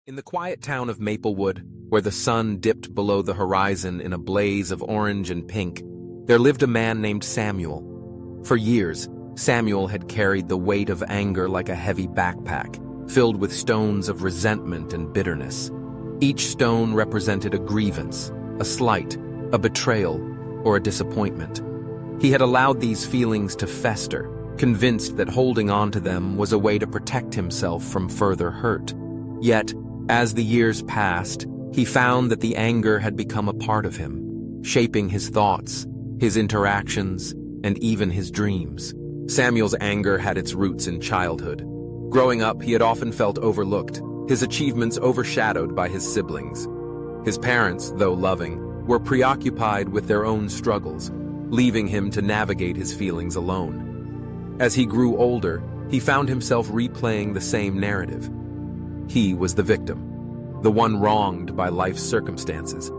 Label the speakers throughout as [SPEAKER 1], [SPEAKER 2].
[SPEAKER 1] In the quiet town of Maplewood, where the sun dipped below the horizon in a blaze of orange and pink, there lived a man named Samuel. For years, Samuel had carried the weight of anger like a heavy backpack, filled with stones of resentment and bitterness. Each stone represented a grievance, a slight, a betrayal, or a disappointment. He had allowed these feelings to fester, convinced that holding on to them was a way to protect himself from further hurt. Yet, as the years passed, he found that the anger had become a part of him, shaping his thoughts, his interactions, and even his dreams. Samuel's anger had its roots in childhood. Growing up, he had often felt overlooked, his achievements overshadowed by his siblings. His parents, though loving, were preoccupied with their own struggles, leaving him to navigate his feelings alone. As he grew older, he found himself replaying the same narrative. He was the victim, the one wronged by life's circumstances.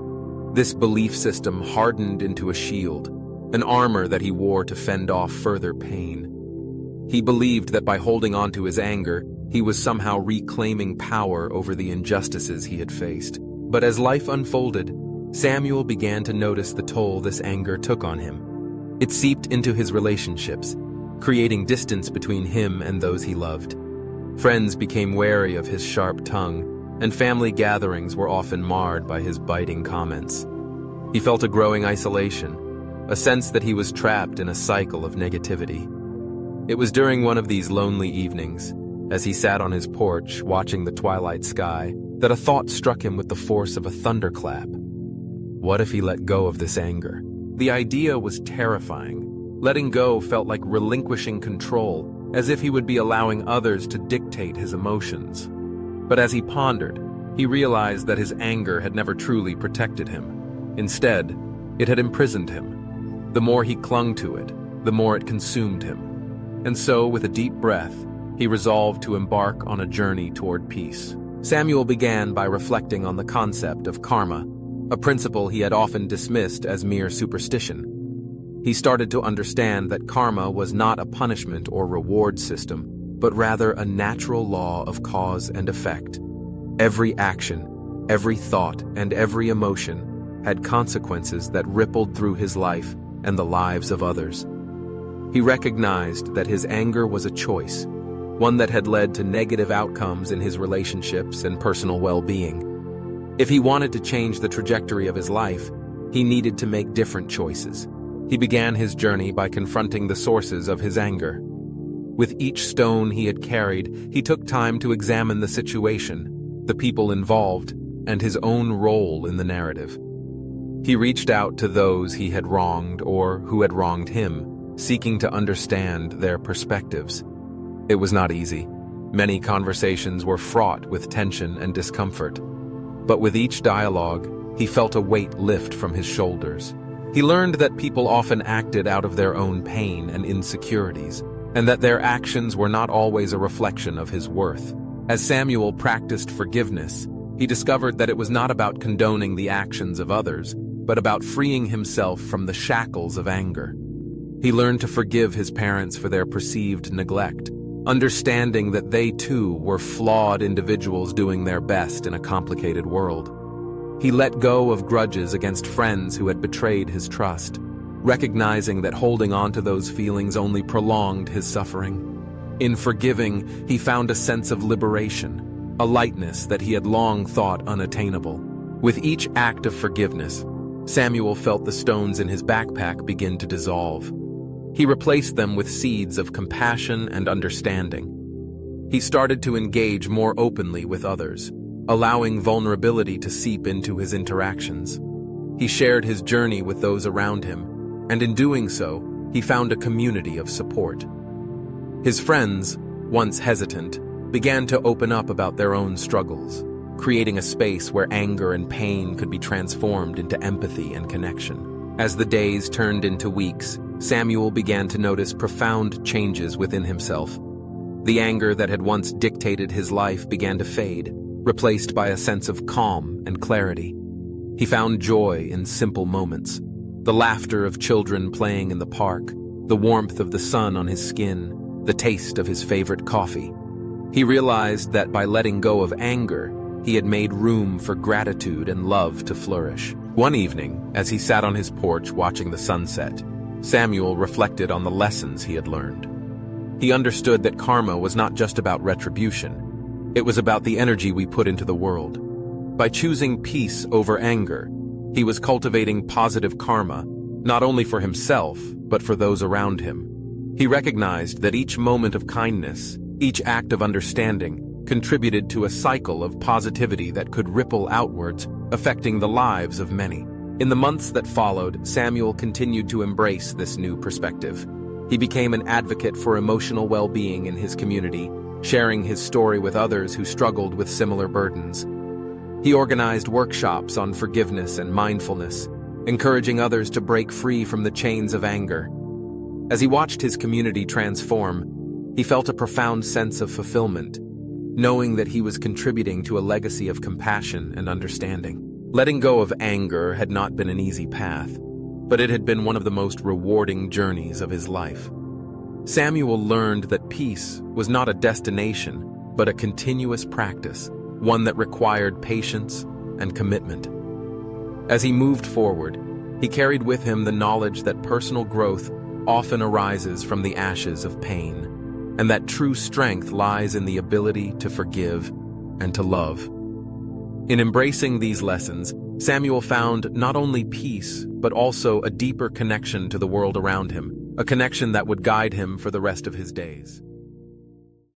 [SPEAKER 1] This belief system hardened into a shield, an armor that he wore to fend off further pain. He believed that by holding on to his anger, he was somehow reclaiming power over the injustices he had faced. But as life unfolded, Samuel began to notice the toll this anger took on him. It seeped into his relationships, creating distance between him and those he loved. Friends became wary of his sharp tongue, and family gatherings were often marred by his biting comments. He felt a growing isolation, a sense that he was trapped in a cycle of negativity. It was during one of these lonely evenings, as he sat on his porch watching the twilight sky, that a thought struck him with the force of a thunderclap. What if he let go of this anger? The idea was terrifying. Letting go felt like relinquishing control, as if he would be allowing others to dictate his emotions. But as he pondered, he realized that his anger had never truly protected him. Instead, it had imprisoned him. The more he clung to it, the more it consumed him. And so, with a deep breath, he resolved to embark on a journey toward peace. Samuel began by reflecting on the concept of karma, a principle he had often dismissed as mere superstition. He started to understand that karma was not a punishment or reward system, but rather a natural law of cause and effect. Every action, every thought, and every emotion had consequences that rippled through his life and the lives of others. He recognized that his anger was a choice, one that had led to negative outcomes in his relationships and personal well-being. If he wanted to change the trajectory of his life, he needed to make different choices. He began his journey by confronting the sources of his anger. With each stone he had carried, he took time to examine the situation, the people involved, and his own role in the narrative. He reached out to those he had wronged or who had wronged him, seeking to understand their perspectives. It was not easy. Many conversations were fraught with tension and discomfort. But with each dialogue, he felt a weight lift from his shoulders. He learned that people often acted out of their own pain and insecurities, and that their actions were not always a reflection of his worth. As Samuel practiced forgiveness, he discovered that it was not about condoning the actions of others, but about freeing himself from the shackles of anger. He learned to forgive his parents for their perceived neglect, understanding that they too were flawed individuals doing their best in a complicated world. He let go of grudges against friends who had betrayed his trust, recognizing that holding on to those feelings only prolonged his suffering. In forgiving, he found a sense of liberation, a lightness that he had long thought unattainable. With each act of forgiveness, Samuel felt the stones in his backpack begin to dissolve. He replaced them with seeds of compassion and understanding. He started to engage more openly with others, allowing vulnerability to seep into his interactions. He shared his journey with those around him, and in doing so, he found a community of support. His friends, once hesitant, began to open up about their own struggles, creating a space where anger and pain could be transformed into empathy and connection. As the days turned into weeks, Samuel began to notice profound changes within himself. The anger that had once dictated his life began to fade, replaced by a sense of calm and clarity. He found joy in simple moments, the laughter of children playing in the park, the warmth of the sun on his skin, the taste of his favorite coffee. He realized that by letting go of anger, he had made room for gratitude and love to flourish. One evening, as he sat on his porch watching the sunset, Samuel reflected on the lessons he had learned. He understood that karma was not just about retribution. It was about the energy we put into the world. By choosing peace over anger, he was cultivating positive karma, not only for himself, but for those around him. He recognized that each moment of kindness, each act of understanding, contributed to a cycle of positivity that could ripple outwards, affecting the lives of many. In the months that followed, Samuel continued to embrace this new perspective. He became an advocate for emotional well-being in his community, sharing his story with others who struggled with similar burdens. He organized workshops on forgiveness and mindfulness, encouraging others to break free from the chains of anger. As he watched his community transform, he felt a profound sense of fulfillment, knowing that he was contributing to a legacy of compassion and understanding. Letting go of anger had not been an easy path, but it had been one of the most rewarding journeys of his life. Samuel learned that peace was not a destination, but a continuous practice, one that required patience and commitment. As he moved forward, he carried with him the knowledge that personal growth often arises from the ashes of pain, and that true strength lies in the ability to forgive and to love. In embracing these lessons, Samuel found not only peace, but also a deeper connection to the world around him, a connection that would guide him for the rest of his days.